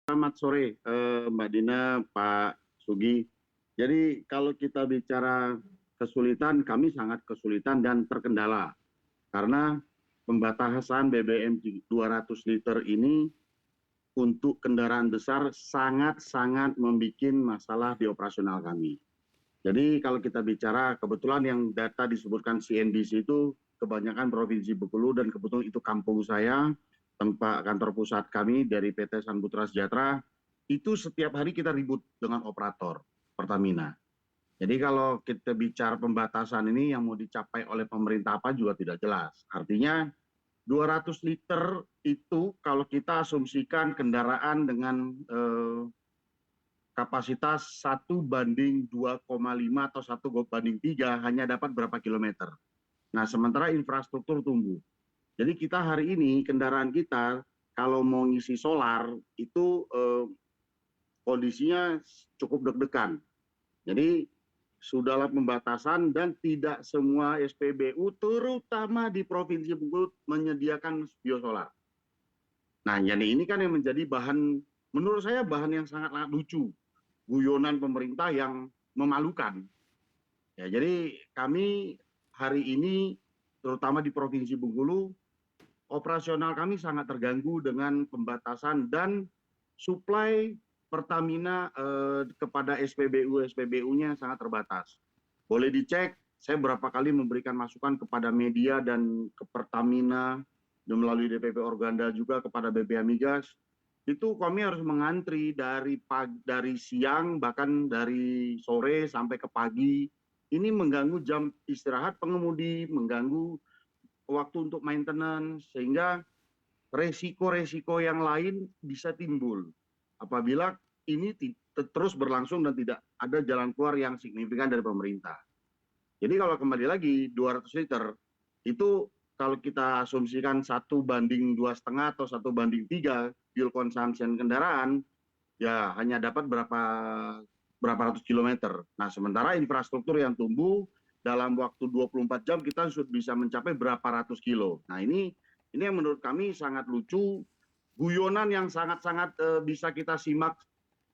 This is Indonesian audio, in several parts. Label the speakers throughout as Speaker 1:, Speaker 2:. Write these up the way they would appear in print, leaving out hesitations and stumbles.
Speaker 1: Selamat sore, Mbak Dina, Pak Sugi. Jadi kalau kita bicara kesulitan, kami sangat kesulitan dan terkendala karena pembatasan BBM 200 liter ini untuk kendaraan besar sangat-sangat membuat masalah di operasional kami. Jadi kalau kita bicara, kebetulan yang data disebutkan CNBC itu kebanyakan Provinsi Bengkulu dan kebetulan itu kampung saya, tempat kantor pusat kami dari PT San Putra Sejahtera, itu setiap hari kita ribut dengan operator Pertamina. Jadi kalau kita bicara pembatasan ini yang mau dicapai oleh pemerintah apa juga tidak jelas. Artinya 200 liter itu kalau kita asumsikan kendaraan dengan kapasitas 1:2,5 atau 1:3 hanya dapat berapa kilometer. Nah, sementara infrastruktur tumbuh. Jadi kita hari ini kendaraan kita kalau mau ngisi solar itu kondisinya cukup deg-degan. Jadi sudahlah pembatasan dan tidak semua SPBU terutama di Provinsi Bengkulu menyediakan biosolar. Nah, jadi ini kan yang menjadi bahan, menurut saya bahan yang sangat lucu, guyonan pemerintah yang memalukan. Ya, jadi kami hari ini terutama di Provinsi Bengkulu operasional kami sangat terganggu dengan pembatasan dan suplai Pertamina kepada SPBU-SPBU-nya sangat terbatas. Boleh dicek, saya berapa kali memberikan masukan kepada media dan ke Pertamina dan melalui DPP Organda juga kepada BPH Migas. Itu kami harus mengantri dari siang bahkan dari sore sampai ke pagi. Ini mengganggu jam istirahat pengemudi, mengganggu waktu untuk maintenance, sehingga resiko-resiko yang lain bisa timbul apabila ini terus berlangsung dan tidak ada jalan keluar yang signifikan dari pemerintah. Jadi kalau kembali lagi 200 liter itu kalau kita asumsikan 1:2,5 atau 1:3 fuel consumption kendaraan, ya hanya dapat berapa ratus kilometer. Nah, sementara infrastruktur yang tumbuh dalam waktu 24 jam kita sudah bisa mencapai berapa ratus kilo. Nah, ini yang menurut kami sangat lucu, guyonan yang sangat-sangat bisa kita simak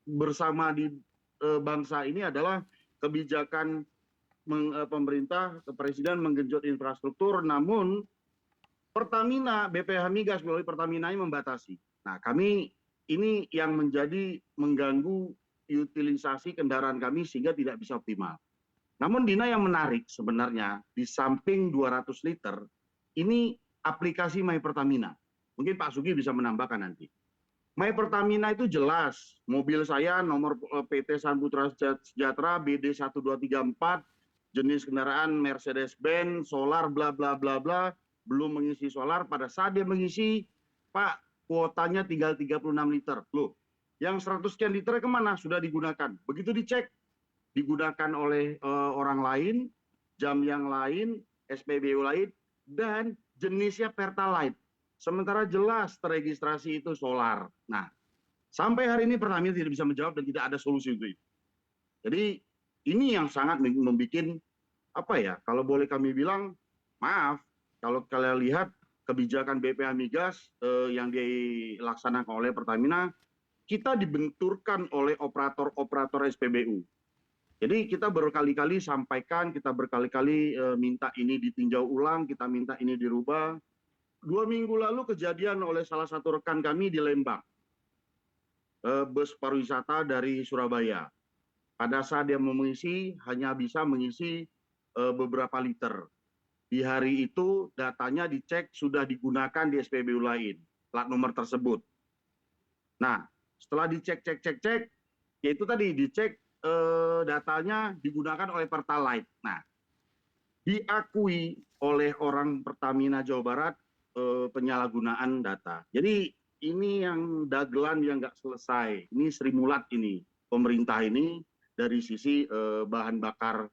Speaker 1: bersama di bangsa ini adalah kebijakan pemerintah, presiden menggenjot infrastruktur, namun Pertamina, BPH Migas melalui Pertamina ini membatasi. Nah, kami ini yang menjadi mengganggu utilisasi kendaraan kami sehingga tidak bisa optimal. Namun Dina yang menarik sebenarnya di samping 200 liter ini aplikasi My Pertamina. Mungkin Pak Sugi bisa menambahkan nanti. My Pertamina itu jelas, mobil saya nomor PT San Putra Sejahtera BD 1234, jenis kendaraan Mercedes-Benz, solar bla bla bla bla, belum mengisi solar, pada saat dia mengisi, Pak, kuotanya tinggal 36 liter. Loh, yang 100 sekian liter kemana? Sudah digunakan. Begitu dicek, digunakan oleh orang lain, jam yang lain, SPBU lain, dan jenisnya Pertalite. Sementara jelas terregistrasi itu solar. Nah, sampai hari ini Pertamina tidak bisa menjawab dan tidak ada solusi untuk itu. Jadi ini yang sangat membuat apa ya? Kalau boleh kami bilang, maaf, kalau kalian lihat kebijakan BPH Migas yang dilaksanakan oleh Pertamina, kita dibenturkan oleh operator-operator SPBU. Jadi kita berkali-kali sampaikan, kita berkali-kali minta ini ditinjau ulang, kita minta ini dirubah. 2 minggu lalu kejadian oleh salah satu rekan kami di Lembang, bus pariwisata dari Surabaya. Pada saat dia mau mengisi, hanya bisa mengisi beberapa liter. Di hari itu datanya dicek sudah digunakan di SPBU lain, plat nomor tersebut. Nah, setelah dicek, ya itu tadi dicek datanya digunakan oleh Pertalite. Nah, diakui oleh orang Pertamina Jawa Barat penyalahgunaan data. Jadi ini yang dagelan yang nggak selesai. Ini Sri Mulat ini, pemerintah ini dari sisi bahan bakar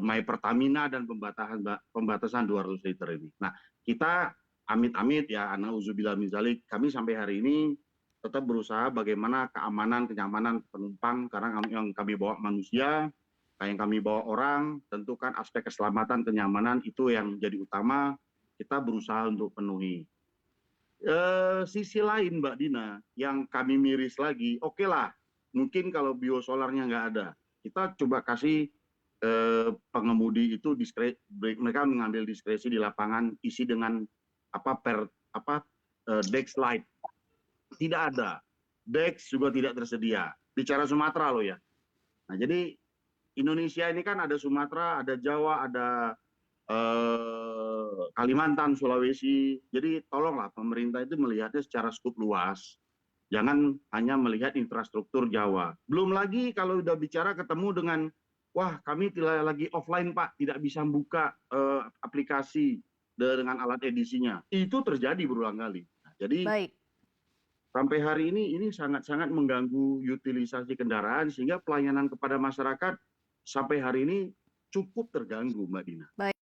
Speaker 1: My Pertamina dan pembatasan 200 liter ini. Nah, kita amit-amit ya, Nauzubillah min dzalik, kami sampai hari ini tetap berusaha bagaimana keamanan, kenyamanan penumpang, karena yang kami bawa manusia, yang kami bawa orang, tentu kan aspek keselamatan, kenyamanan itu yang jadi utama, kita berusaha untuk penuhi. Sisi lain Mbak Dina, yang kami miris lagi, oke lah, mungkin kalau biosolarnya nggak ada, kita coba kasih pengemudi itu mereka mengambil diskresi di lapangan, isi dengan Dex Light, tidak ada, Dex juga tidak tersedia. Bicara Sumatera loh ya. Nah jadi Indonesia ini kan ada Sumatera, ada Jawa, ada Kalimantan, Sulawesi. Jadi tolonglah pemerintah itu melihatnya secara skup luas. Jangan hanya melihat infrastruktur Jawa. Belum lagi kalau udah bicara ketemu dengan, wah kami tidak lagi offline Pak, tidak bisa buka aplikasi dengan alat edisinya. Itu terjadi berulang kali. Nah, jadi
Speaker 2: Baik.
Speaker 1: sampai hari ini sangat-sangat mengganggu utilisasi kendaraan sehingga pelayanan kepada masyarakat sampai hari ini cukup terganggu Mbak Dina.
Speaker 2: Baik.